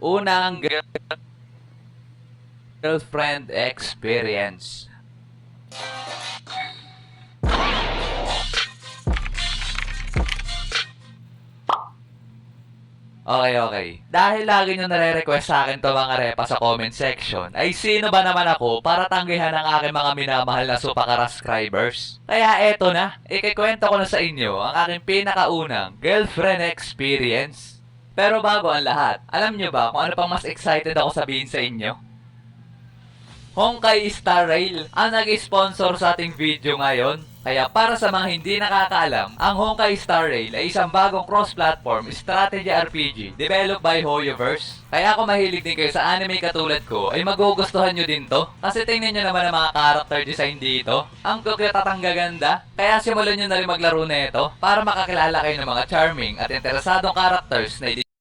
Unang girlfriend experience. Okay. Dahil lagi nyo nare-request sa akin to mga repa sa comment section, ay sino ba naman ako para tanggihan ang aking mga minamahal na supaka-subscribers? Kaya eto na, ikikwento ko na sa inyo ang aking pinakaunang girlfriend experience. Pero bago ang lahat, alam nyo ba kung ano pang mas excited ako sabihin sa inyo? Honkai Star Rail ang nag-sponsor sa ating video ngayon. Kaya para sa mga hindi nakakaalam, ang Honkai Star Rail ay isang bagong cross-platform strategy RPG developed by Hoyoverse. Kaya kung mahilig din kayo sa anime katulad ko, ay magugustuhan nyo din to. Kasi tingnan nyo naman ang mga character design dito. Ang cute at ang gaganda. Kaya simulan nyo na rin maglaro na ito para makakilala kayo ng mga charming at interesadong characters na